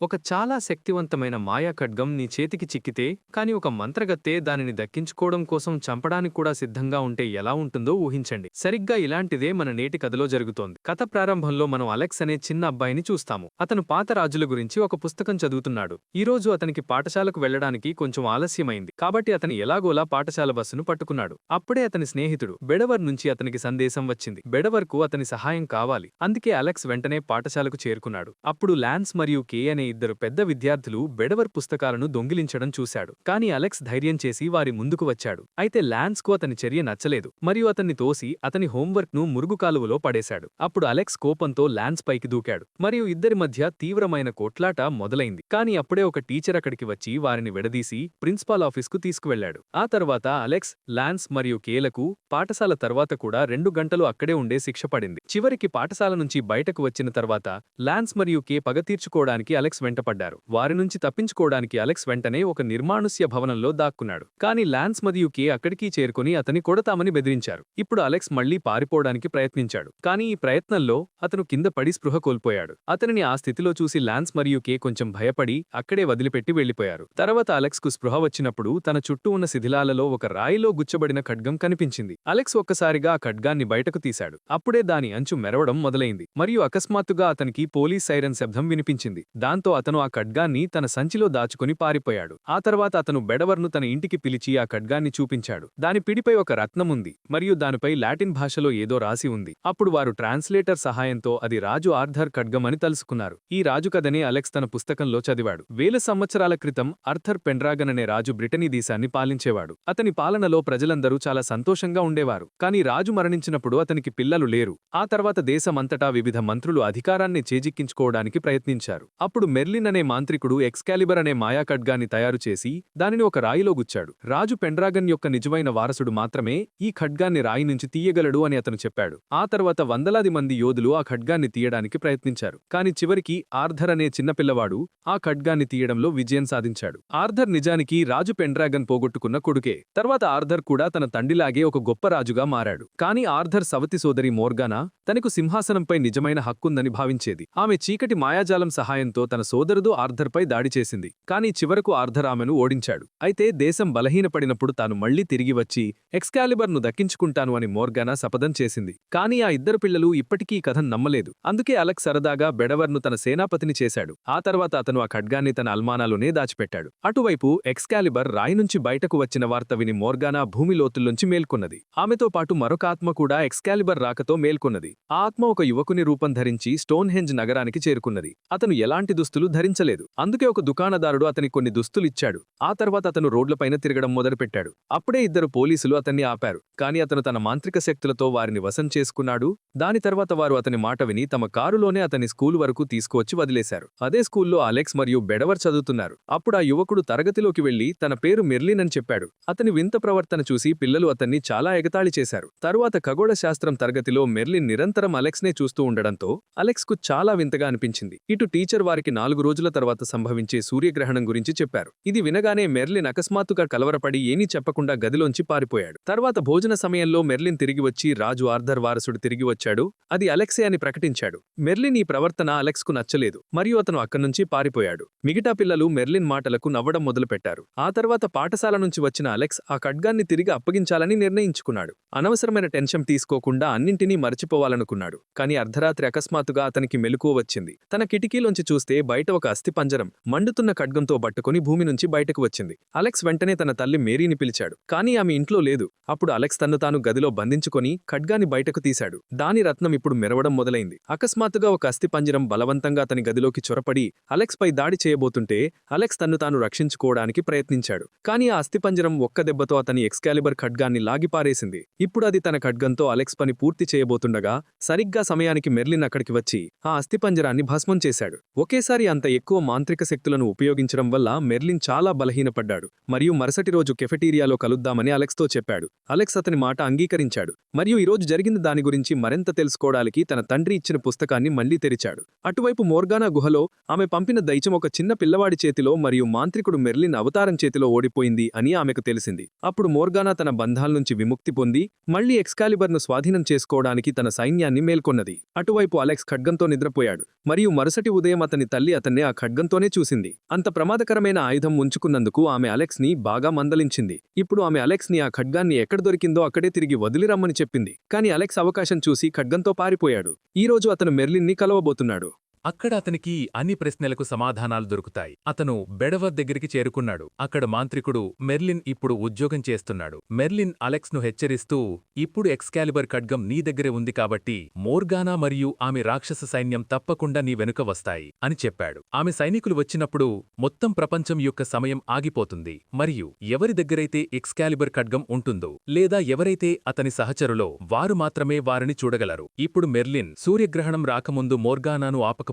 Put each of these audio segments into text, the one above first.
ఒక చాలా శక్తివంతమైన మాయా ఖడ్గం నీ చేతికి చిక్కితే కాని ఒక మంత్రగత్తె దానిని దక్కించుకోవడం కోసం చంపడానికి కూడా సిద్ధంగా ఉంటే ఎలా ఉంటుందో ఊహించండి. సరిగ్గా ఇలాంటిదే మన నేటి కథలో జరుగుతోంది. కథ ప్రారంభంలో మనం అలెక్స్ అనే చిన్న అబ్బాయిని చూస్తాము. అతను పాత రాజుల గురించి ఒక పుస్తకం చదువుతున్నాడు. ఈ రోజు అతనికి పాఠశాలకు వెళ్లడానికి కొంచెం ఆలస్యమైంది కాబట్టి అతను ఎలాగోలా పాఠశాల బస్సును పట్టుకున్నాడు. అప్పుడే అతని స్నేహితుడు బెడవర్ నుంచి అతనికి సందేశం వచ్చింది. బెడవర్కు అతని సహాయం కావాలి. అందుకే అలెక్స్ వెంటనే పాఠశాలకు చేరుకున్నాడు. అప్పుడు లాన్స్ మరియు కే అనే ఇద్దరు పెద్ద విద్యార్థులు బెడవర్ పుస్తకాలను దొంగిలించడం చూశాడు. కాని అలెక్స్ ధైర్యం చేసి వారి ముందుకు వచ్చాడు. అయితే లాన్స్ కు అతని చర్య నచ్చలేదు మరియు అతన్ని తోసి అతని హోంవర్క్ ను మురుగు కాలువలో పడేశాడు. అప్పుడు అలెక్స్ కోపంతో లాన్స్ పైకి దూకాడు మరియు ఇద్దరి మధ్య తీవ్రమైన కొట్లాట మొదలైంది. కాని అప్పుడే ఒక టీచర్ అక్కడికి వచ్చి వారిని విడదీసి ప్రిన్సిపాల్ ఆఫీస్కు తీసుకువెళ్లాడు. ఆ తర్వాత అలెక్స్, లాన్స్ మరియు కేలకు పాఠశాల తర్వాత కూడా 2 గంటలు అక్కడే ఉండే శిక్ష పడింది. చివరికి పాఠశాల నుంచి బయటకు వచ్చిన తర్వాత లాన్స్ మరియు కే పగ తీర్చుకోవడానికి అలెక్స్ వెంటపడ్డారు. వారి నుంచి తప్పించుకోవడానికి అలెక్స్ వెంటనే ఒక నిర్మానుష్య భవనంలో దాక్కున్నాడు. కాని లాన్స్ మరియు కే అక్కడికి చేరుకుని అతని కొడతామని బెదిరించారు. ఇప్పుడు అలెక్స్ మళ్లీ పారిపోవడానికి ప్రయత్నించాడు. కానీ ఈ ప్రయత్నంలో అతను కింద పడి స్పృహ కోల్పోయాడు. అతనిని ఆ స్థితిలో చూసి లాన్స్ మరియు కే కొంచెం భయపడి అక్కడే వదిలిపెట్టి వెళ్లిపోయారు. తర్వాత అలెక్స్ కు స్పృహ వచ్చినప్పుడు తన చుట్టూ ఉన్న శిథిలాలలో ఒక రాయిలో గుచ్చబడిన ఖడ్గం కనిపించింది. అలెక్స్ ఒక్కసారిగా ఆ ఖడ్గాన్ని బయటకు తీశాడు. అప్పుడే దాని అంచు మెరవడం మొదలైంది మరియు అకస్మాత్తుగా అతనికి పోలీస్ సైరన్ శబ్దం వినిపించింది. దాంతో అతను ఆ ఖడ్గాన్ని తన సంచిలో దాచుకుని పారిపోయాడు. ఆ తర్వాత అతను బెడవర్ను తన ఇంటికి పిలిచి ఆ ఖడ్గాన్ని చూపించాడు. దాని పిడిపై ఒక రత్నం ఉంది మరియు దానిపై లాటిన్ భాషలో ఏదో రాసి ఉంది. అప్పుడు వారు ట్రాన్స్లేటర్ సహాయంతో అది రాజు ఆర్థర్ ఖడ్గం అని తెలుసుకున్నారు. ఈ రాజు కథనే అలెక్స్ తన పుస్తకంలో చదివాడు. వేల సంవత్సరాల క్రితం ఆర్థర్ పెన్డ్రాగన్ అనే రాజు బ్రిటనీ దేశాన్ని పాలించేవాడు. అతని పాలనలో ప్రజలందరూ చాలా సంతోషంగా ఉండేవారు. కానీ రాజు మరణించినప్పుడు అతనికి పిల్లలు లేరు. ఆ తర్వాత దేశమంతటా వివిధ మంత్రులు అధికారాన్ని చేజిక్కించుకోవడానికి ప్రయత్నించారు. అప్పుడు మెర్లిన్ అనే మాంత్రికుడు ఎక్స్కాలిబర్ అనే మాయా ఖడ్గాన్ని తయారు చేసి దానిని ఒక రాయిలో గుచ్చాడు. రాజు పెన్డ్రాగన్ యొక్క నిజమైన వారసుడు మాత్రమే ఈ ఖడ్గాన్ని రాయి నుంచి తీయగలడు అని అతను చెప్పాడు. ఆ తర్వాత వందలాది మంది యోధులు ఆ ఖడ్గాన్ని తీయడానికి ప్రయత్నించారు. కాని చివరికి ఆర్థర్ అనే చిన్నపిల్లవాడు ఆ ఖడ్గాన్ని తీయడంలో విజయం సాధించాడు. ఆర్థర్ నిజానికి రాజు పెన్డ్రాగన్ పోగొట్టుకున్న కొడుకే. తర్వాత ఆర్థర్ కూడా తన తండ్రిలాగే ఒక గొప్ప రాజుగా మారాడు. కాని ఆర్థర్ సవతి సోదరి మోర్గానా తనకు సింహాసనంపై నిజమైన హక్కుందని భావించేది. ఆమె చీకటి మాయాజాలం సహాయంతో తన సోదరుడు ఆర్థర్పై దాడి చేసింది. కాని చివరకు ఆర్థర్ ఆమెను ఓడించాడు. అయితే దేశం బలహీనపడినప్పుడు తాను మళ్లీ తిరిగి వచ్చి ఎక్స్కాలిబర్ను దక్కించుకుంటాను అని మోర్గానా శపథం చేసింది. కాని ఆ ఇద్దరు పిల్లలు ఇప్పటికీ ఈ కథను నమ్మలేదు. అందుకే అలెక్స్ సరదాగా బెడవర్ను తన సేనాపతిని చేశాడు. ఆ తర్వాత అతను ఆ ఖడ్గాన్ని తన అల్మానాలోనే దాచిపెట్టాడు. అటువైపు ఎక్స్కాలిబర్ రాయి నుంచి బయటకు వచ్చిన వార్త విని మోర్గానా భూమి లోతుల్లోంచి మేల్కొన్నది. ఆమెతో పాటు మరొక ఆత్మ కూడా ఎక్స్కాలిబర్ రాకతో మేల్కొన్నది. ఆ ఆత్మ ఒక యువకుని రూపం ధరించి స్టోన్హెంజ్ నగరానికి చేరుకున్నది. అతను ఎలాంటి దుస్తులు ధరించలేదు. అందుకే ఒక దుకాణదారుడు అతని కొన్ని దుస్తులిచ్చాడు. ఆ తర్వాత అతను రోడ్లపైన తిరగడం మొదలుపెట్టాడు. అప్పుడే ఇద్దరు పోలీసులు అతన్ని ఆపారు. కాని అతను తన మాంత్రిక శక్తులతో వారిని వశం చేసుకున్నాడు. దాని తర్వాత వారు అతని మాట విని తమ కారులోనే అతని స్కూలు వరకు తీసుకువచ్చి వదిలేశారు. అదే స్కూల్లో అలెక్స్ మరియు బెడవర్ చదువుతున్నారు. అప్పుడు ఆ యువకుడు తరగతిలోకి వెళ్లి తన పేరు మెర్లిన్ అని చెప్పాడు. అతని వింత ప్రవర్తన చూసి పిల్లలు అతన్ని చాలా ఎగతాళి చేశారు. తరువాత ఖగోళ శాస్త్రం తరగతిలో మెర్లిన్ నిరంతరం అలెక్స్నే చూస్తూ ఉండడంతో అలెక్స్ కు చాలా వింతగా అనిపించింది. ఇటు టీచర్ వారికి 4 రోజుల తర్వాత సంభవించే సూర్యగ్రహణం గురించి చెప్పారు. ఇది వినగానే మెర్లిన్ అకస్మాత్తుగా కలవరపడి ఏమీ చెప్పకుండా గదిలోంచి పారిపోయాడు. తర్వాత భోజన సమయంలో మెర్లిన్ తిరిగి వచ్చి రాజు ఆర్థర్ వారసుడు తిరిగి వచ్చాడు, అది అలెక్సే అని ప్రకటించాడు. మెర్లిన్ ఈ ప్రవర్తన అలెక్స్ కు నచ్చలేదు మరియు అతను అక్కడ్నుంచి పారిపోయాడు. మిగతా పిల్లలు మెర్లిన్ మాటలకు నవ్వడం మొదలుపెట్టారు. ఆ తర్వాత పాఠశాల నుంచి వచ్చిన అలెక్స్ ఆ ఖడ్గాన్ని తిరిగి అప్పగించాలని నిర్ణయించుకున్నాడు. అనవసరమైన టెన్షన్ తీసుకోకుండా అన్నింటినీ మర్చిపోవాలనుకున్నాడు. కాని అర్ధరాత్రి అకస్మాత్తుగా అతనికి మెలకువ వచ్చింది. తన కిటికీలోంచి చూస్తే బయట ఒక అస్థిపంజరం మండుతున్న ఖడ్గంతో పట్టుకుని భూమి నుంచి బయటకు వచ్చింది. అలెక్స్ వెంటనే తన తల్లి మేరీని పిలిచాడు. కాని ఆమె ఇంట్లో లేదు. అప్పుడు అలెక్స్ తన్ను తాను గదిలో బంధించుకొని ఖడ్గాన్ని బయటకు తీశాడు. దాని రత్నం ఇప్పుడు మెరవడం మొదలైంది. అకస్మాత్తుగా ఒక అస్థిపంజరం బలవంతంగా అతని గదిలోకి చొరపడి అలెక్స్ పై దాడి చేయబోతుంటే అలెక్స్ తన్ను తాను రక్షించుకోవడానికి ప్రయత్నించాడు. కాని ఆ అస్థిపంజరం ఒక్క దెబ్బతో అతని ఎక్స్కాలిబర్ ఖడ్గాన్ని లాగిపారేసింది. ఇప్పుడు అది తన ఖడ్గంతో అలెక్స్ పని పూర్తి చేయబోతుండగా సరిగ్గా సమయానికి మెర్లిన్ అక్కడికి వచ్చి ఆ అస్థిపంజరాన్ని భస్మం చేశాడు. ఒకేసారి అంత ఎక్కువ మాంత్రిక శక్తులను ఉపయోగించడం వల్ల మెర్లిన్ చాలా బలహీనపడ్డాడు మరియు మరుసటి రోజు కెఫెటీరియాలో కలుద్దామని అలెక్స్తో చెప్పాడు. అలెక్స్ అతని మాట అంగీకరించాడు మరియు ఈరోజు జరిగిన దాని గురించి మరింత తెలుసుకోవడానికి తన తండ్రి ఇచ్చిన పుస్తకాన్ని మళ్లీ తెరిచాడు. అటువైపు మోర్గానా గుహలో ఆమె పంపిన దైత్యం ఒక చిన్న పిల్లవాడి చేతిలో మరియు మాంత్రికుడు మెర్లిన్ అవతారం చేతిలో ఓడిపోయింది అని ఆమెకు తెలిసింది. అప్పుడు మోర్గానా తన బంధాల నుంచి విముక్తి పొంది మళ్లీ ఎక్స్కాలిబర్ను స్వాధీనం చేసుకోవడానికి తన సైన్యాన్ని మేల్కొన్నది. అటువైపు అలెక్స్ ఖడ్గంతో నిద్రపోయాడు మరియు మరుసటి ఉదయం అతని తల్లి మళ్ళీ అతన్ని ఆ ఖడ్గంతోనే చూసింది. అంత ప్రమాదకరమైన ఆయుధం ఉంచుకున్నందుకు ఆమె అలెక్స్ని బాగా మందలించింది. ఇప్పుడు ఆమె అలెక్స్ని ఆ ఖడ్గాన్ని ఎక్కడ దొరికిందో అక్కడే తిరిగి వదిలిరమ్మని చెప్పింది. కాని అలెక్స్ అవకాశం చూసి ఖడ్గంతో పారిపోయాడు. ఈ రోజు అతను మెర్లిన్ని కలవబోతున్నాడు. అక్కడ అతనికి అన్ని ప్రశ్నలకు సమాధానాలు దొరుకుతాయి. అతను బెడవర్ దగ్గరికి చేరుకున్నాడు. అక్కడ మాంత్రికుడు మెర్లిన్ ఇప్పుడు ఉద్యోగం చేస్తున్నాడు. మెర్లిన్ అలెక్స్ ను హెచ్చరిస్తూ, ఇప్పుడు ఎక్స్కాలిబర్ ఖడ్గం నీ దగ్గరే ఉంది కాబట్టి మోర్గానా మరియు ఆమె రాక్షస సైన్యం తప్పకుండా నీ వెనుక వస్తాయి అని చెప్పాడు. ఆమె సైనికులు వచ్చినప్పుడు మొత్తం ప్రపంచం యొక్క సమయం ఆగిపోతుంది మరియు ఎవరి దగ్గరైతే ఎక్స్కాలిబర్ ఖడ్గం ఉంటుందో లేదా ఎవరైతే అతని సహచరులో వారు మాత్రమే వారిని చూడగలరు. ఇప్పుడు మెర్లిన్ సూర్యగ్రహణం రాకముందు మోర్గానాను ఆపకపోతే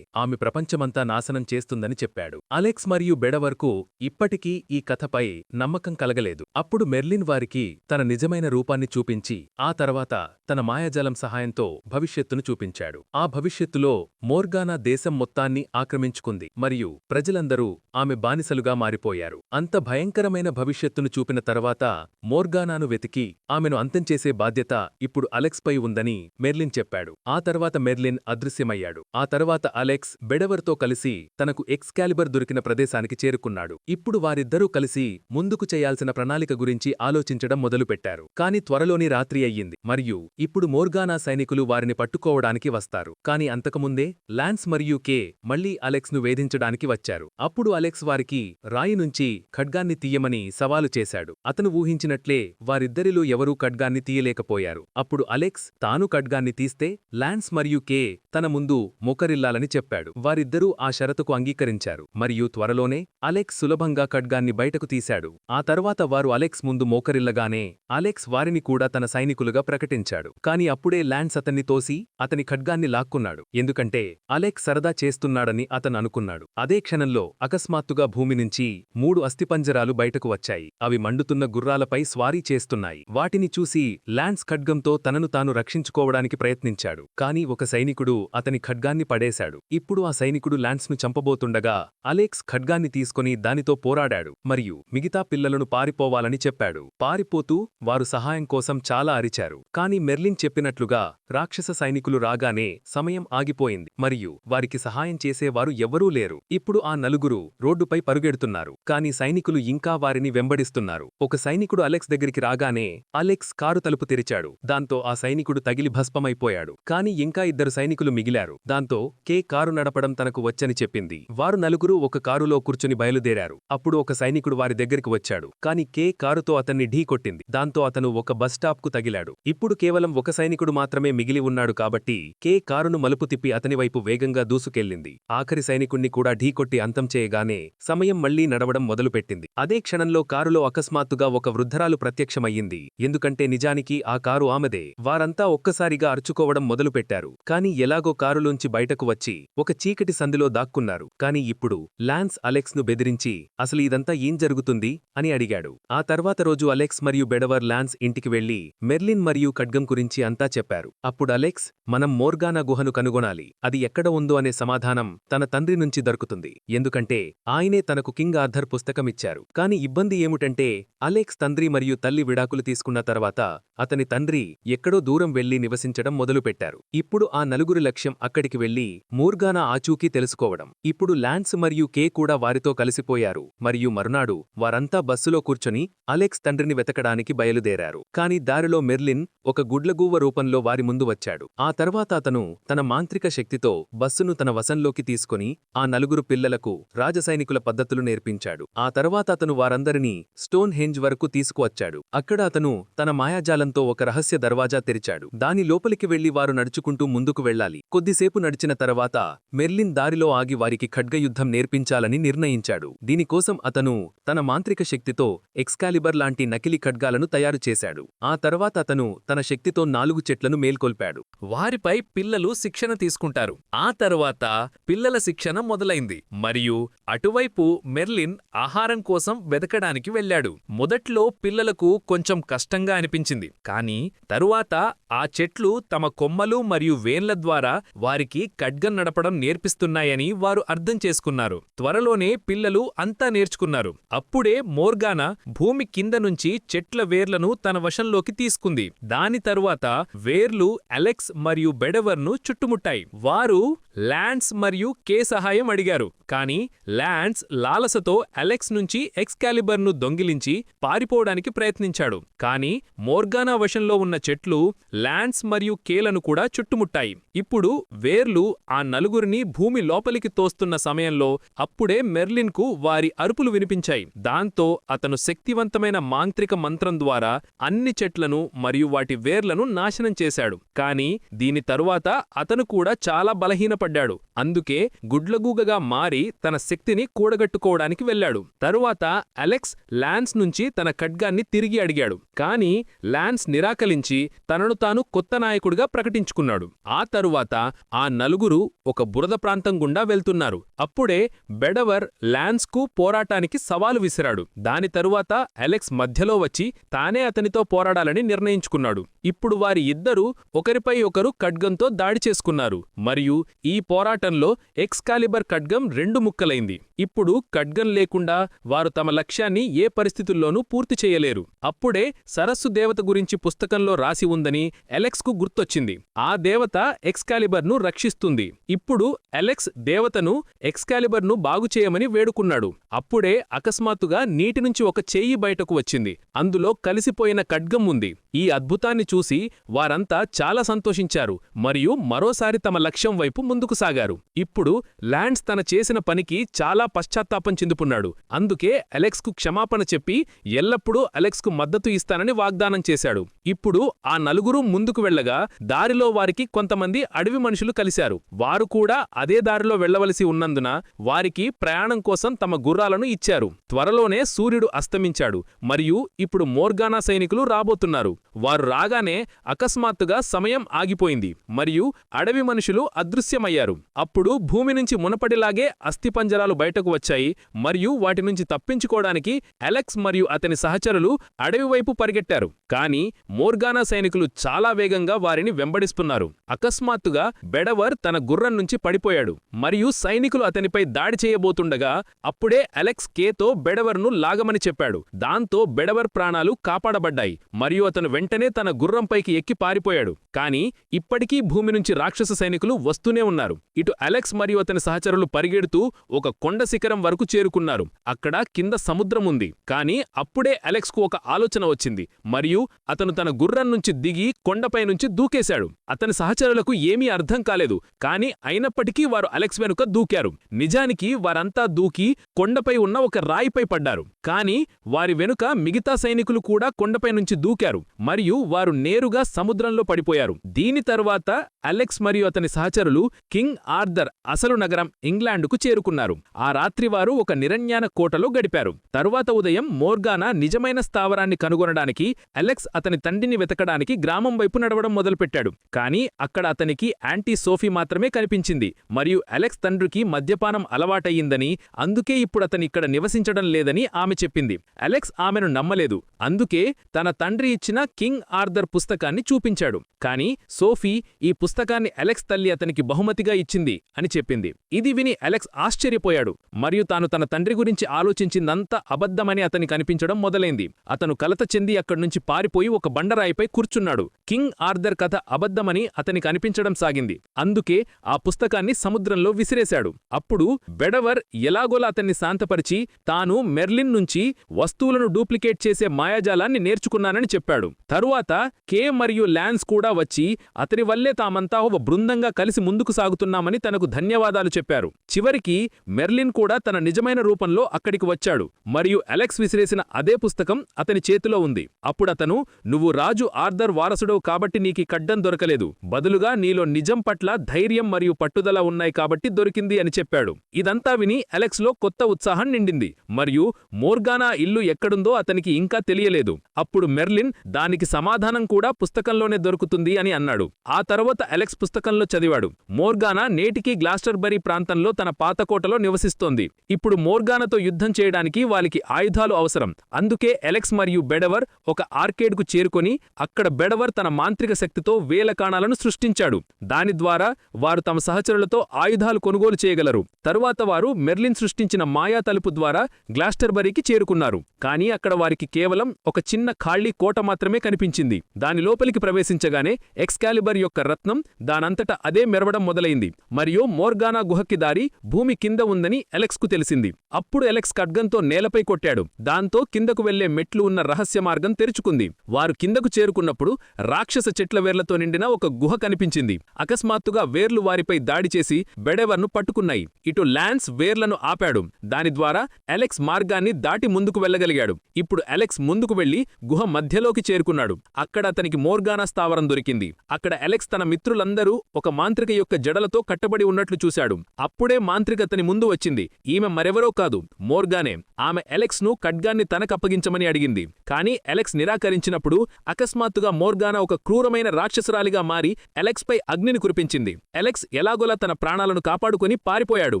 ఆమె ప్రపంచమంతా నాశనం చేస్తుందని చెప్పాడు. అలెక్స్ మరియు బెడవర్కు ఇప్పటికీ ఈ కథపై నమ్మకం కలగలేదు. అప్పుడు మెర్లిన్ వారికి తన నిజమైన రూపాన్ని చూపించి ఆ తర్వాత తన మాయాజాలం సహాయంతో భవిష్యత్తును చూపించాడు. ఆ భవిష్యత్తులో మోర్గానా దేశం మొత్తాన్ని ఆక్రమించుకుంది మరియు ప్రజలందరూ ఆమె బానిసలుగా మారిపోయారు. అంత భయంకరమైన భవిష్యత్తును చూపిన తర్వాత మోర్గానాను వెతికి ఆమెను అంతం చేసే బాధ్యత ఇప్పుడు అలెక్స్ పై ఉందని మెర్లిన్ చెప్పాడు. ఆ తర్వాత మెర్లిన్ అదృశ్యమయ్యాడు. ఆ తర్వాత అలెక్స్ బెడవర్తో కలిసి తనకు ఎక్స్కాలిబర్ దొరికిన ప్రదేశానికి చేరుకున్నాడు. ఇప్పుడు వారిద్దరూ కలిసి ముందుకు చేయాల్సిన ప్రణాళిక గురించి ఆలోచించడం మొదలుపెట్టారు. కాని త్వరలోని రాత్రి అయ్యింది మరియు ఇప్పుడు మోర్గానా సైనికులు వారిని పట్టుకోవడానికి వస్తారు. కాని అంతకుముందే లాన్స్ మరియు కే మళ్లీ అలెక్స్ ను వేధించడానికి వచ్చారు. అప్పుడు అలెక్స్ వారికి రాయి నుంచి ఖడ్గాన్ని తీయమని సవాలు చేశాడు. అతను ఊహించినట్లే వారిద్దరిలో ఎవరూ ఖడ్గాన్ని తీయలేకపోయారు. అప్పుడు అలెక్స్ తాను ఖడ్గాన్ని తీస్తే లాన్స్ మరియు కే తన ముందు మోకరిల్లాలని చెప్పాడు. వారిద్దరూ ఆ షరతుకు అంగీకరించారు మరియు త్వరలోనే అలెక్స్ సులభంగా ఖడ్గాన్ని బయటకు తీశాడు. ఆ తర్వాత వారు అలెక్స్ ముందు మోకరిల్లగానే అలెక్స్ వారిని కూడా తన సైనికులుగా ప్రకటించాడు. కాని అప్పుడే లాన్స్ అతన్ని తోసి అతని ఖడ్గాన్ని లాక్కున్నాడు. ఎందుకంటే అలెక్స్ సరదా చేస్తున్నాడని అతను అనుకున్నాడు. అదే క్షణంలో అకస్మాత్తుగా భూమి నుంచి 3 అస్థిపంజరాలు బయటకు వచ్చాయి. అవి మండుతున్న గుర్రాలపై స్వారీ చేస్తున్నాయి. వాటిని చూసి లాన్స్ ఖడ్గంతో తనను తాను రక్షించుకోవడానికి ప్రయత్నించాడు. కాని ఒక సైనికుడు అతని ఖడ్గాన్ని పడేశాడు. ఇప్పుడు ఆ సైనికుడు లాన్స్ ను చంపబోతుండగా అలెక్స్ ఖడ్గాన్ని తీసుకుని దానితో పోరాడాడు మరియు మిగతా పిల్లలను పారిపోవాలని చెప్పాడు. పారిపోతూ వారు సహాయం కోసం చాలా అరిచారు. కాని మెర్లిన్ చెప్పినట్లుగా రాక్షస సైనికులు రాగానే సమయం ఆగిపోయింది మరియు వారికి సహాయం చేసేవారు ఎవ్వరూ లేరు. ఇప్పుడు ఆ నలుగురు రోడ్డుపై పరుగెడుతున్నారు. కాని సైనికులు ఇంకా వారిని వెంబడిస్తున్నారు. ఒక సైనికుడు అలెక్స్ దగ్గరికి రాగానే అలెక్స్ కారు తలుపు తెరిచాడు. దాంతో ఆ సైనికుడు తగిలి భస్మమైపోయాడు. కాని ఇంకా 2 సైనికులు మిగిలారు. దాంతో కే కారు నడపడం తనకు వచ్చని చెప్పింది. వారు నలుగురు ఒక కారులో కూర్చుని బయలుదేరారు. అప్పుడు ఒక సైనికుడు వారి దగ్గరికి వచ్చాడు. కాని కే కారుతో అతన్ని ఢీకొట్టింది. దాంతో అతను ఒక బస్ స్టాప్ కు తగిలాడు. ఇప్పుడు కేవలం ఒక సైనికుడు మాత్రమే మిగిలి ఉన్నాడు కాబట్టి కే కారును మలుపు తిప్పి అతని వైపు వేగంగా దూసుకెళ్లింది. ఆఖరి సైనికుణ్ణి కూడా ఢీకొట్టి అంతం చేయగానే సమయం మళ్లీ నడవడం మొదలుపెట్టింది. అదే క్షణంలో కారులో అకస్మాత్తుగా ఒక వృద్ధరాలు ప్రత్యక్షమయ్యింది. ఎందుకంటే నిజానికి ఆ కారు ఆమెదే. వారంతా ఒక్కసారిగా అరుచుకోవడం మొదలుపెట్టారు. కాని ఎలాగో కారులోంచి బయటకు వచ్చి ఒక చీకటి సందులో దాక్కున్నారు. కాని ఇప్పుడు లాన్స్ అలెక్స్ ను బెదిరించి అసలు ఇదంతా ఏం జరుగుతుంది అని అడిగాడు. ఆ తర్వాత రోజు అలెక్స్ మరియు బెడవర్ లాన్స్ ఇంటికి వెళ్లి మెర్లిన్ మరియు ఖడ్గం గురించి అంతా చెప్పారు. అప్పుడు అలెక్స్, మనం మోర్గానా గుహను కనుగొనాలి. అది ఎక్కడ ఉందో అనే సమాధానం తన తండ్రి నుంచి దొరుకుతుంది. ఎందుకంటే ఆయనే తనకు కింగ్ ఆర్థర్ పుస్తకమిచ్చారు. కాని ఇబ్బంది ఏమిటంటే అలెక్స్ తండ్రి మరియు తల్లి విడాకులు తీసుకున్న తర్వాత అతని తండ్రి ఎక్కడో దూరం వెళ్లి నివసించడం మొదలుపెట్టారు. ఇప్పుడు ఆ నలుగురి లక్ష్యం అక్కడికి వెళ్లి మోర్గానా ఆచూకీ తెలుసుకోవడం. ఇప్పుడు లాన్స్ మరియు కే కూడా వారితో కలిసిపోయారు మరియు మరునాడు వారంతా బస్సులో కూర్చొని అలెక్స్ తండ్రిని వెతకడానికి బయలుదేరారు. కాని దారిలో మెర్లిన్ ఒక గుడ్లగూవ రూపంలో వారి ముందు వచ్చాడు. ఆ తర్వాత అతను తన మాంత్రిక శక్తితో బస్సును తన వశంలోకి తీసుకుని ఆ నలుగురు పిల్లలకు రాజసైనికుల పద్ధతులు నేర్పించాడు. ఆ తర్వాత అతను వారందరినీ స్టోన్ హెంజ్ వరకు తీసుకువచ్చాడు. అక్కడ అతను తన మాయాజాలంతో ఒక రహస్య దర్వాజా తెరిచాడు. దాని లోపలికి వెళ్లి వారు నడుచుకుంటూ ముందుకు వెళ్లాలి. కొద్దిసేపు నడిచిన తర్వాత మెర్లిన్ దారిలో ఆగి వారికి ఖడ్గయుద్ధం నేర్పించాలని నిర్ణయించాడు. దీనికోసం అతను తన మాంత్రిక శక్తితో ఎక్స్కాలిబర్ లాంటి నకిలీ ఖడ్గాలను తయారు చేశాడు. ఆ తర్వాత అతను తన శక్తితో 4 చెట్లను మేల్కొల్పాడు. వారిపై పిల్లలు శిక్షణ తీసుకుంటారు. ఆ తరువాత పిల్లల శిక్షణ మొదలైంది మరియు అటువైపు మెర్లిన్ ఆహారం కోసం వెతకడానికి వెళ్లాడు. మొదట్లో పిల్లలకు కొంచెం కష్టంగా అనిపించింది. కాని తరువాత ఆ చెట్లు తమ కొమ్మలు మరియు వేన్ల ద్వారా వారికి ఖడ్గం నడపడం నేర్పిస్తున్నాయని వారు అర్థం చేసుకున్నారు. త్వరలోనే పిల్లలు అంతా నేర్చుకున్నారు. అప్పుడే మోర్గానా భూమి కింద నుంచి చెట్ల వేర్లను తన వశంలోకి తీసుకుంది. దాని తరువాత వేర్లు అలెక్స్ మరియు బెడవర్ను చుట్టుముట్టాయి. వారు ల్యాన్స్ మరియు కే సహాయం అడిగారు. కానీ ల్యాన్స్ లాలసతో అలెక్స్ నుంచి ఎక్స్కాలిబర్ను దొంగిలించి పారిపోవడానికి ప్రయత్నించాడు. కానీ మోర్గానా వశంలో ఉన్న చెట్లు ల్యాన్స్ మరియు కేలను కూడా చుట్టుముట్టాయి. ఇప్పుడు వేర్లు ఆ నలుగురిని భూమి లోపలికి తోస్తున్న సమయంలో అప్పుడే మెర్లిన్కు వారి అరుపులు వినిపించాయి. దాంతో అతను శక్తివంతమైన మాంత్రిక మంత్రం ద్వారా అన్ని చెట్లను మరియు వాటి వేర్లను నాశనం చేశాడు. కానీ దీని తరువాత అతను కూడా చాలా బలహీనపడ్డాడు. అందుకే గుడ్లగూగగా మారి తన శక్తిని కూడగట్టుకోవడానికి వెళ్లాడు. తరువాత అలెక్స్ ల్యాన్స్ నుంచి తన ఖడ్గాన్ని తిరిగి అడిగాడు. కానీ ల్యాన్స్ నిరాకరించి తనను తాను కొత్త నాయకుడిగా ప్రకటించుకున్నాడు. ఆ తరువాత ఆ నలుగురు ఒక బురద ప్రాంతం గుండా వెళ్తున్నారు. అప్పుడే బెడవర్ ల్యాన్స్కు పోరాటానికి సవాలు విసిరాడు. దాని తరువాత అలెక్స్ మధ్యలో వచ్చి తానే అతనితో పోరాడాలని నిర్ణయించుకున్నాడు. ఇప్పుడు వారి ఇద్దరూ ఒకరిపై ఒకరు ఖడ్గంతో దాడి చేసుకున్నారు మరియు ఈ పోరాటంలో ఎక్స్కాలిబర్ ఖడ్గం 2 ముక్కలైంది. ఇప్పుడు ఖడ్గం లేకుండా వారు తమ లక్ష్యాన్ని ఏ పరిస్థితుల్లోనూ పూర్తి చేయలేరు. అప్పుడే సరస్సు దేవత గురించి పుస్తకంలో రాసి ఉందని అలెక్స్కు గుర్తొచ్చింది. ఆ దేవత ఎక్స్కాలిబర్ను రక్షిస్తుంది. ఇప్పుడు అలెక్స్ దేవతను ఎక్స్కాలిబర్ను బాగుచేయమని వేడుకున్నాడు. అప్పుడే అకస్మాత్తుగా నీటి నుంచి ఒక చెయ్యి బయటకు వచ్చింది. అందులో కలిసిపోయిన ఖడ్గం ఉంది. ఈ అద్భుతాన్ని చూసి వారంతా చాలా సంతోషించారు మరియు మరోసారి తమ లక్ష్యం వైపు ముందుకు సాగారు. ఇప్పుడు ల్యాన్స్ తన చేసిన పనికి చాలా పశ్చాత్తాపం చెందుకున్నాడు. అందుకే అలెక్స్కు క్షమాపణ చెప్పి ఎల్లప్పుడూ అలెక్స్కు మద్దతు ఇస్తానని వాగ్దానం చేశాడు. ఇప్పుడు ఆ నలుగురూ ముందుకు వెళ్లగా దారిలో వారికి కొంతమంది అడవి మనుషులు కలిశారు. వారు కూడా అదే దారిలో వెళ్లవలసి ఉన్నందున వారికి ప్రయాణం కోసం తమ గుర్రాలను ఇచ్చారు. త్వరలోనే సూర్యుడు అస్తమించాడు మరియు ఇప్పుడు మోర్గానా సైనికులు రాబోతున్నారు. వారు రాగానే అకస్మాత్తుగా సమయం ఆగిపోయింది మరియు అడవి మనుషులు అదృశ్యమయ్యారు. అప్పుడు భూమి నుంచి మునపటిలాగే అస్థిపంజరాలు బయటకు వచ్చాయి మరియు వాటి నుంచి తప్పించుకోవడానికి అలెక్స్ మరియు అతని సహచరులు అడవివైపు పరిగెట్టారు. కానీ మోర్గానా సైనికులు చాలా వేగంగా వారిని వెంబడిస్తున్నారు. అకస్మాత్తుగా బెడవర్ తన గుర్రం నుంచి పడిపోయాడు మరియు సైనికులు అతనిపై దాడి చేయబోతుండగా అప్పుడే అలెక్స్ కేతో బెడవర్ను లాగమని చెప్పాడు. దాంతో బెడవర్ ప్రాణాలు కాపాడబడ్డాయి మరియు అతను వెంటనే తన గుర్రంపైకి ఎక్కి పారిపోయాడు. కానీ ఇప్పటికీ భూమి నుంచి రాక్షస సైనికులు వస్తూనే ఉన్నారు. ఇటు అలెక్స్ మరియు అతని సహచరులు పరిగెడుతూ ఒక కొండ శిఖరం వరకు చేరుకున్నారు. అక్కడ కింద సముద్రం ఉంది. కానీ అప్పుడే అలెక్స్కు ఒక ఆలోచన వచ్చింది మరియు అతను తన గుర్రం నుంచి దిగి కొండపై నుంచి దూకేశాడు. అతని సహచరులకు ఏమీ అర్థం కాలేదు. కానీ అయినప్పటికీ వారు అలెక్స్ వెనుక దూకారు. నిజానికి వారంతా దూకి కొండపై ఉన్న ఒక రాయిపై పడ్డారు. కానీ వారి వెనుక మిగతా సైనికులు కూడా కొండపై నుంచి దూకారు మరియు వారు నేరుగా సముద్రంలో పడిపోయారు. దీని తరువాత అలెక్స్ మరియు అతని సహచరులు కింగ్ ఆర్థర్ అసలు నగరం ఇంగ్లాండుకు చేరుకున్నారు. ఆ రాత్రి వారు ఒక నిరంజ్ఞాన కోటలో గడిపారు. తరువాత ఉదయం మోర్గానా నిజమైన స్థావరాన్ని కనుగొనడానికి అలెక్స్ అతని తండ్రిని వెతకడానికి గ్రామం వైపు నడవడం మొదలుపెట్టాడు. కానీ అక్కడ అతనికి యాంటీ సోఫీ మాత్రమే కనిపించింది మరియు అలెక్స్ తండ్రికి మద్యపానం అలవాటయ్యిందని అందుకే ఇప్పుడు అతని ఇక్కడ నివసించడం లేదని ఆమె చెప్పింది. అలెక్స్ ఆమెను నమ్మలేదు. అందుకే తన తండ్రి ఇచ్చిన కింగ్ ఆర్థర్ పుస్తకాన్ని చూపించాడు. కానీ సోఫీ ఈ పుస్తకాన్ని అలెక్స్ తల్లి అతనికి బహుమతిగా ఇచ్చింది అని చెప్పింది. ఇది విని అలెక్స్ ఆశ్చర్యపోయాడు మరియు తాను తన తండ్రి గురించి ఆలోచించిందంతా అబద్ధమని అతనికి అనిపించడం మొదలైంది. అతను కలత చెంది అక్కడ్నుంచి పారిపోయి ఒక బండరాయిపై కూర్చున్నాడు. కింగ్ ఆర్థర్ కథ అబద్ధమని అతనికి అనిపించడం సాగింది. అందుకే ఆ పుస్తకాన్ని సముద్రంలో విసిరేశాడు. అప్పుడు బెడవర్ ఎలాగోలా అతన్ని శాంతపరిచి తాను మెర్లిన్ నుంచి వస్తువులను డూప్లికేట్ చేసే మాయాజాలాన్ని నేర్చుకున్నానని చెప్పాడు. తరువాత కే మరియు ల్యాన్స్ కూడా వచ్చి అతని వల్లే తామంతా ఒక బృందంగా కలిసి ముందుకు సాగుతున్నామని తనకు ధన్యవాదాలు చెప్పారు. చివరికి మెర్లిన్ కూడా తన నిజమైన రూపంలో అక్కడికి వచ్చాడు మరియు అలెక్స్ విసిరేసిన అదే పుస్తకం అతని చేతిలో ఉంది. అప్పుడతను, "నువ్వు రాజు ఆర్థర్ వారసుడవు కాబట్టి నీకీ ఖడ్డం దొరకలేదు. బదులుగా నీలో నిజం పట్ల ధైర్యం మరియు పట్టుదల ఉన్నాయి కాబట్టి దొరికింది" అని చెప్పాడు. ఇదంతా విని అలెక్స్లో కొత్త ఉత్సాహం నిండింది మరియు మోర్గానా ఇల్లు ఎక్కడుందో అతనికి ఇంకా తెలియలేదు. అప్పుడు మెర్లిన్ దానికి సమాధానం కూడా పుస్తకంలోనే దొరుకుతుంది అని అన్నాడు. ఆ తర్వాత అలెక్స్ పుస్తకంలో చదివాడు. మోర్గానా నేటికీ గ్లాస్టర్బరీ ప్రాంతంలో తన పాతకోటలో నివసిస్తోంది. ఇప్పుడు మోర్గానాతో యుద్ధం చేయడానికి వాళ్ళకి ఆయుధాలు అవసరం. అందుకే అలెక్స్ మరియు బెడవర్ ఒక ఆర్కేడ్కు చేరుకొని అక్కడ బెడవర్ తన మాంత్రిక శక్తితో వేల కాణాలను సృష్టించాడు. దాని ద్వారా వారు తమ సహచరులతో ఆయుధాలు కొనుగోలు చేయగలరు. తరువాత వారు మెర్లిన్ సృష్టించిన మాయా తలుపు ద్వారా గ్లాస్టర్బరీకి చేరుకున్నారు. కానీ అక్కడ వారికి కేవలం ఒక చిన్న ఖాళీ కోట మాత్రమే కనిపించింది. దాని లోపలికి ప్రవేశించగానే ఎక్స్కాలిబర్ యొక్క రత్నం దానంతట అదే మెరవడం మొదలైంది. మొదలైంది మరియు మోర్గానా గుహకి దారి భూమి కింద ఉందని ఎలెక్స్కు తెలిసింది. అప్పుడు ఎలెక్స్ ఖడ్గంతో నేలపై కొట్టాడు. దాంతో కిందకు వెళ్లే మెట్లు ఉన్న రహస్య మార్గం తెరుచుకుంది. వారు కిందకు చేరుకున్నప్పుడు రాక్షస చెట్ల వేర్లతో నిండిన ఒక గుహ కనిపించింది. అకస్మాత్తుగా వేర్లు వారిపై దాడి చేసి బెడెవర్ను పట్టుకున్నాయి. ఇటు లాన్స్ వేర్లను ఆపాడు. దాని ద్వారా ఎలెక్స్ మార్గాన్ని దాటి ముందుకు వెళ్లగలిగాడు. ఇప్పుడు ఎలెక్స్ ముందుకు వెళ్లి గుహ మధ్యలోకి చేరుకున్నాడు. అక్కడ అతనికి మోర్గానా స్థావరం దొరికింది. అక్కడ ఎలెక్స్ తన మిత్రులందరూ ఒక మాంత్రిక యొక్క జడలతో కట్టబడి ఉన్నట్లు చూశాడు. అప్పుడే మాంత్రిక అతని ముందు వచ్చింది. ఈమె మరెవరో కాదు, మోర్గానే. ఆమె ఎలెక్స్ ను ఖడ్గాన్ని తనకప్పగించమని అడిగింది. కానీ ఎలెక్స్ నిరాకరించినప్పుడు అకస్మాత్తుగా మోర్గానా ఒక క్రూరమైన రాక్షసురాలిగా మారి ఎలెక్స్ పై అగ్నిని కురిపించింది. ఎలెక్స్ ఎలాగోలా తన ప్రాణాలను కాపాడుకుని పారిపోయాడు.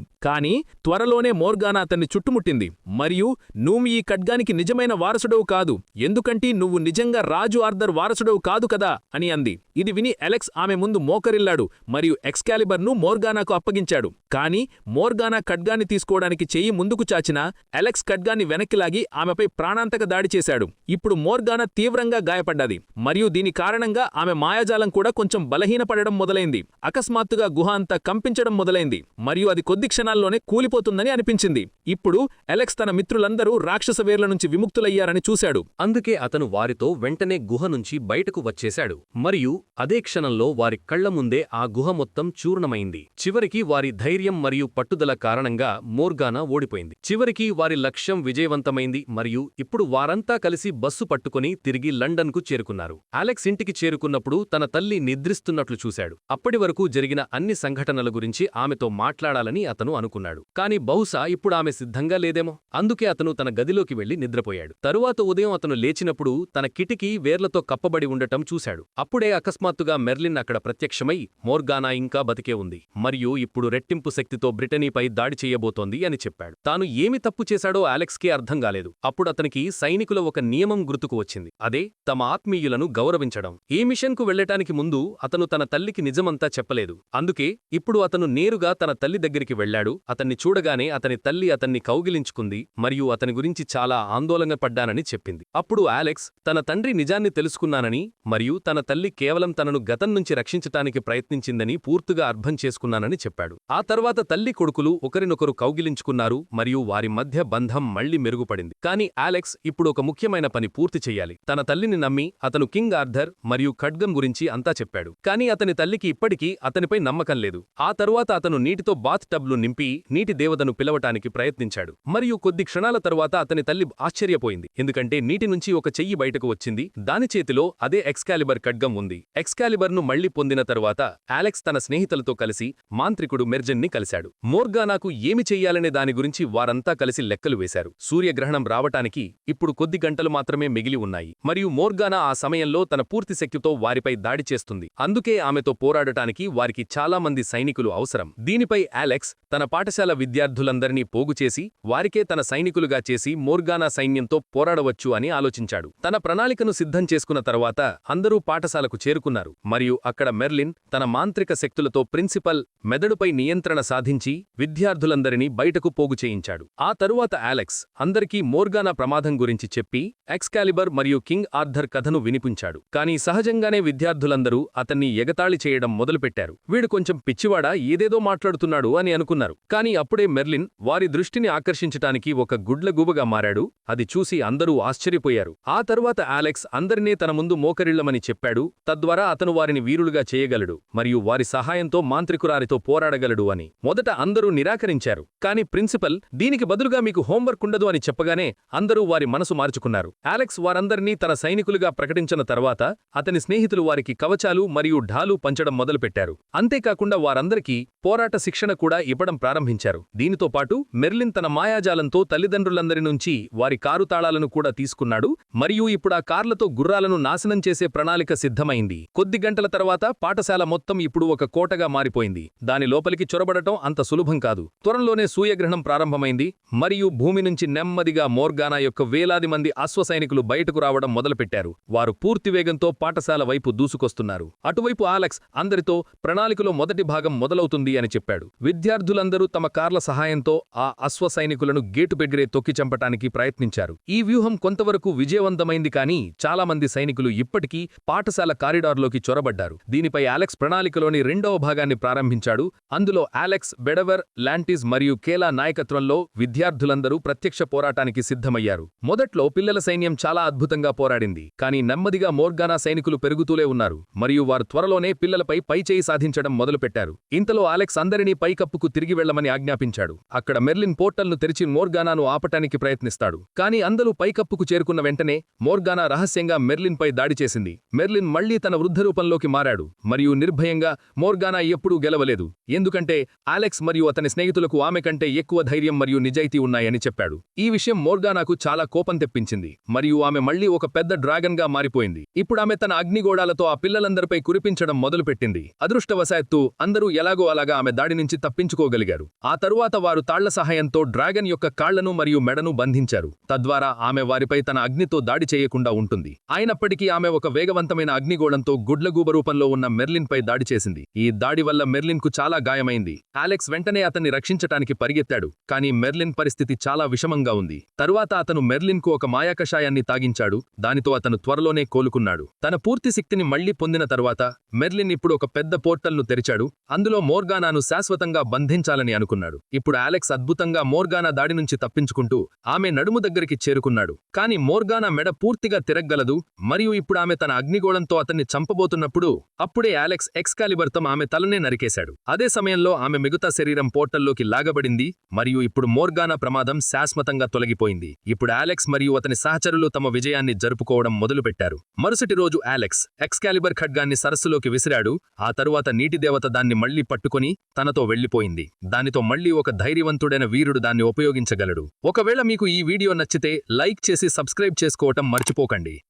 కానీ త్వరలోనే మోర్గానా అతన్ని చుట్టుముట్టింది. మరియు నువ్వు ఈ ఖడ్గానికి నిజమైన వారసుడవు కాదు, ఎందుకంటే నువ్వు నిజంగా రాజు ఆర్థర్ వారసుడవు కాదు కదా అని అంది. ఇది విని ఎలెక్స్ ఆమె ముందు మోకరిల్లాడు మరియు ఎక్స్కాలిబర్ను మోర్గానాకు అప్పగించాడు. కానీ మోర్గానా ఖడ్గాన్ని తీసుకోవడానికి చెయ్యి ముందుకు చాచినా ఎలెక్స్ ఖడ్గాన్ని వెనక్కిలాగి ఆమెపై ప్రాణాంతక దాడి చేశాడు. ఇప్పుడు మోర్గానా తీవ్రంగా గాయపడ్డది మరియు దీని కారణంగా ఆమె మాయాజాలం కూడా కొంచెం బలహీనపడడం మొదలైంది. అకస్మాత్తుగా గుహ అంతా కంపించడం మొదలైంది మరియు అది కొద్ది క్షణాల్లోనే కూలిపోతుందని అనిపించింది. ఇప్పుడు ఎలెక్స్ తన మిత్రులందరూ రాక్షస వేర్ల నుంచి విముక్తులయ్యారని చూశాడు. అందుకే అతను వారితో వెంటనే గుహ నుంచి బయటకు వచ్చేశాడు మరియు అదే క్షణంలో వారి కళ్ల ముందే ఆ గుహ మొత్తం చూర్ణమైంది. చివరికి వారి ధైర్యం మరియు పట్టుదల కారణంగా మోర్గానా ఓడిపోయింది. చివరికి వారి లక్ష్యం విజయవంతమైంది మరియు ఇప్పుడు వారంతా కలిసి బస్సు పట్టుకుని తిరిగి లండన్కు చేరుకున్నారు. అలెక్స్ ఇంటికి చేరుకున్నప్పుడు తన తల్లి నిద్రిస్తున్నట్లు చూశాడు. అప్పటి వరకు జరిగిన అన్ని సంఘటనల గురించి ఆమెతో మాట్లాడాలని అతను అనుకున్నాడు. కాని బహుశా ఇప్పుడు ఆమె సిద్ధంగా లేదేమో. అందుకే అతను తన గదిలోకి వెళ్లి నిద్రపోయాడు. తరువాత ఉదయం అతను లేచినప్పుడు తన కిటికీ వేర్లతో కప్పబడి ఉండటం చూశాడు. అప్పుడే అకస్మాత్తుగా మెర్లిన్ అక్కడ ప్రత్యక్షమై మోర్గానా ఇంకా బతికే ఉంది మరియు ఇప్పుడు రెట్టింపు శక్తితో బ్రిటనీపై దాడి చేయబోతోంది అని చెప్పాడు. తాను ఏమి తప్పు చేశాడో అలెక్స్కే అర్థం కాలేదు. అప్పుడు అతనికి సైనికుల ఒక నియమం గుర్తుకు వచ్చింది. అదే తమ ఆత్మీయులను గౌరవించడం. ఈ మిషన్కు వెళ్లటానికి ముందు అతను తన తల్లికి నిజమంతా చెప్పలేదు. అందుకే ఇప్పుడు అతను నేరుగా తన తల్లి దగ్గరికి వెళ్లాడు. అతన్ని చూడగానే అతని తల్లి అతన్ని కౌగిలించుకుంది మరియు అతని గురించి చాలా ఆందోళన పడ్డానని చెప్పింది. అప్పుడు అలెక్స్ తన తండ్రి నిజాన్ని తెలుసుకున్నానని మరియు తన తల్లి కేవలం తనను గతం నుంచి రక్షించటానికి ప్రయత్నించిందని పూర్తిగా అర్థం చేసుకున్నానని చెప్పాడు. ఆ తర్వాత తల్లి కొడుకులు ఒకరినొకరు కౌగిలించుకున్నారు మరియు వారి మధ్య బంధం మళ్లీ మెరుగుపడింది. కానీ అలెక్స్ ఇప్పుడు ఒక ముఖ్యమైన పని పూర్తి చెయ్యాలి. తన తల్లిని నమ్మి అతను కింగ్ ఆర్థర్ మరియు ఖడ్గం గురించి అంతా చెప్పాడు. కానీ అతని తల్లికి ఇప్పటికీ అతనిపై నమ్మకం లేదు. ఆ తరువాత అతను నీటితో బాత్ టబ్లు నింపి నీటి దేవతను పిలవటానికి ప్రయత్నించాడు. మరియు కొద్ది క్షణాల తరువాత అతని తల్లి ఆశ్చర్యపోయింది. ఎందుకంటే నీటి నుంచి ఒక చెయ్యి బయటకు వచ్చింది. దాని చేతిలో అదే ఎక్స్కాలిబర్ ఖడ్గం ఉంది. ఎక్స్కాలిబర్ను మళ్లీ పొందిన తరువాత అలెక్స్ తన స్నేహితులతో కలిసి మాంత్రికుడు మెర్జన్ని కలిశాడు. మోర్గానాకు ఏమి చెయ్యాలనే దాని గురించి వారంతా కలిసి లెక్కలు వేశారు. సూర్యగ్రహణం రావటానికి ఇప్పుడు కొద్ది గంటలు మాత్రమే మిగిలి ఉన్నాయి మరియు మోర్గానా ఆ సమయంలో తన పూర్తి శక్తితో వారిపై దాడి చేస్తుంది. అందుకే ఆమెతో పోరాడటానికి వారికి చాలా మంది సైనికులు అవసరం. దీనిపై అలెక్స్ తన పాఠశాల విద్యార్థులందరినీ పోగుచేసి వారికే తన సైనికులుగా చేసి మోర్గానా సైన్యంతో పోరాడవచ్చు అని ఆలోచించాడు. తన ప్రణాళికను సిద్ధం చేసుకున్న తర్వాత అందరూ పాఠశాలకు చేరుకున్నారు మరియు అక్కడ మెర్లిన్ తన మాంత్రిక శక్తులతో ప్రిన్సిపల్ మెదడుపై నియంత్రణ సాధించి విద్యార్థులందరినీ బయటకు పోగు చేయించాడు. ఆ తరువాత అలెక్స్ అందరికీ మోర్గానా ప్రమాదం గురించి చెప్పి ఎక్స్కాలిబర్ మరియు కింగ్ ఆర్థర్ కథను వినిపించాడు. కానీ సహజంగానే విద్యార్థులందరూ అతన్ని ఎగతాళి చేయడం మొదలుపెట్టారు. వీడు కొంచెం పిచ్చివాడా, ఏదేదో మాట్లాడుతున్నాడు అని అనుకున్నారు. కానీ అప్పుడే మెర్లిన్ వారి దృష్టిని ఆకర్షించటానికి ఒక గుడ్లగూబగా మారాడు. అది చూసి అందరూ ఆశ్చర్యపోయారు. ఆ తరువాత అలెక్స్ అందరినీ తన ముందు మోకరిళ్లమని చెప్పాడు. తద్వారా అతను వారిని వీరులుగా చేయగలడు మరియు వారి సహాయంతో మాంత్రికురారితో పోరాడగలడు అని. మొదట అందరూ నిరాకరించారు. కానీ ప్రిన్సిపల్ దీనికి బదులుగా మీకు హోంవర్క్ ఉండదు అని చెప్పగానే అందరూ వారి మనసు మార్చుకున్నారు. అలెక్స్ వారందరినీ తన సైనికులుగా ప్రకటించిన తర్వాత అతని స్నేహితులు వారికి కవచాలు మరియు ఢాలు పంచడం మొదలుపెట్టారు. అంతేకాకుండా వారందరికీ పోరాట శిక్షణ కూడా ఇవ్వడం ప్రారంభించారు. దీనితో పాటు మెర్లిన్ తన మాయాజాలంతో తల్లిదండ్రులందరి నుంచి వారి కారు తాళాలను కూడా తీసుకున్నాడు మరియు ఇప్పుడు ఆ కార్లతో గుర్రాలను నాశనం చేసే ప్రణాళిక సిద్ధమైంది. కొద్ది గంటల తర్వాత పాఠశాల మొత్తం ఇప్పుడు ఒక కోటగా మారిపోయింది. దాని లోపలికి చొరబడటం అంత సులభం కాదు. త్వరలోనే సూర్యగ్రహణం ప్రారంభమైంది మరియు భూమి నుంచి నెమ్మదిగా మోర్గానా యొక్క వేలాది మంది అశ్వసైనికులు బయటకు రావడం మొదలుపెట్టారు. వారు పూర్తి వేగంతో పాఠశాల వైపు దూసుకొస్తున్నారు. అటువైపు అలెక్స్ అందరితో ప్రణాళికలో మొదటి భాగం మొదలవుతుంది అని చెప్పాడు. విద్యార్థులందరూ తమ కార్ల సహాయంతో ఆ అశ్వసైనికులను గేటు బెగ్రే తొక్కి చంపటానికి ప్రయత్నించారు. ఈ వ్యూహం కొంతవరకు విజయవంతమైంది. కానీ చాలా మంది సైనికులు ఇప్పటికీ పాఠశాల కారిడార్లోకి చొరబడ్డారు. దీనిపై అలెక్స్ ప్రణాళికలోని రెండవ భాగం విభాగాన్ని ప్రారంభించాడు. అందులో అలెక్స్, బెడవర్, లాంటిస్ మరియు కేలా నాయకత్వంలో విద్యార్థులందరూ ప్రత్యక్ష పోరాటానికి సిద్ధమయ్యారు. మొదట్లో పిల్లల సైన్యం చాలా అద్భుతంగా పోరాడింది. కానీ నెమ్మదిగా మోర్గానా సైనికులు పెరుగుతూనే ఉన్నారు మరియు వారు త్వరలోనే పిల్లలపై పైచేయి సాధించడం మొదలుపెట్టారు. ఇంతలో అలెక్స్ అందరినీ పైకప్పుకు తిరిగి వెళ్లమని ఆజ్ఞాపించాడు. అక్కడ మెర్లిన్ పోర్టల్ను తెరిచి మోర్గానాను ఆపటానికి ప్రయత్నిస్తాడు. కానీ అందరూ పైకప్పుకు చేరుకున్న వెంటనే మోర్గానా రహస్యంగా మెర్లిన్పై దాడి చేసింది. మెర్లిన్ మళ్లీ తన వృద్ధ రూపంలోకి మారాడు మరియు నిర్భయంగా మోర్గానా ఎప్పుడూ గెలవలేదు, ఎందుకంటే అలెక్స్ మరియు అతని స్నేహితులకు ఆమె కంటే ఎక్కువ ధైర్యం మరియు నిజాయితీ ఉన్నాయని చెప్పాడు. ఈ విషయం మోర్గానాకు చాలా కోపం తెప్పించింది మరియు ఆమె మళ్లీ ఒక పెద్ద డ్రాగన్ గా మారిపోయింది. ఇప్పుడు ఆమె తన అగ్నిగోళాలతో ఆ పిల్లలందరిపై కురిపించడం మొదలుపెట్టింది. అదృష్టవశాత్తు అందరూ ఎలాగో అలాగా ఆమె దాడి నుంచి తప్పించుకోగలిగారు. ఆ తరువాత వారు తాళ్ల సహాయంతో డ్రాగన్ యొక్క కాళ్లను మరియు మెడను బంధించారు. తద్వారా ఆమె వారిపై తన అగ్నితో దాడి చేయకుండా ఉంటుంది. అయినప్పటికీ ఆమె ఒక వేగవంతమైన అగ్నిగోళంతో గుడ్లగూబ రూపంలో ఉన్న మెర్లిన్ పై దాడి చేసింది. ఈ దాడి వల్ల మెర్లిన్ కు చాలా గాయమైంది. అలెక్స్ వెంటనే అతన్ని రక్షించటానికి పరిగెత్తాడు, కానీ మెర్లిన్ పరిస్థితి చాలా విషమంగా ఉంది. తరువాత అతను మెర్లిన్ కు ఒక మాయాకషాయాన్ని తాగించాడు. దానితో అతను త్వరలోనే కోలుకున్నాడు. తన పూర్తి శక్తిని మళ్లీ పొందిన తరువాత మెర్లిన్ ఇప్పుడు ఒక పెద్ద పోర్టల్ను తెరిచాడు. అందులో మోర్గానాను శాశ్వతంగా బంధించాలని అనుకున్నాడు. ఇప్పుడు అలెక్స్ అద్భుతంగా మోర్గానా దాడి నుంచి తప్పించుకుంటూ ఆమె నడుము దగ్గరికి చేరుకున్నాడు. కానీ మోర్గానా మెడ పూర్తిగా తిరగ్గలదు మరియు ఇప్పుడు ఆమె తన అగ్నిగోళంతో అతన్ని చంపబోతున్నప్పుడు అప్పుడే అలెక్స్ ఎక్స్కాలిబర్తో ఆమె తలనే నరికేశాడు. అదే సమయంలో ఆమె మిగతా శరీరం పోర్టల్లోకి లాగబడింది మరియు ఇప్పుడు మోర్గానా ప్రమాదం శాశ్వతంగా తొలగిపోయింది. ఇప్పుడు అలెక్స్ మరియు అతని సహచరులు తమ విజయాన్ని జరుపుకోవడం మొదలుపెట్టారు. మరుసటి రోజు అలెక్స్ ఎక్స్కాలిబర్ ఖడ్గాన్ని సరస్సులోకి విసిరాడు. ఆ తరువాత నీటి దేవత దాన్ని మళ్లీ పట్టుకుని తనతో వెళ్లిపోయింది. దానితో మళ్లీ ఒక ధైర్యవంతుడైన వీరుడు దాన్ని ఉపయోగించగలడు. ఒకవేళ మీకు ఈ వీడియో నచ్చితే లైక్ చేసి సబ్స్క్రైబ్ చేసుకోవటం మర్చిపోకండి.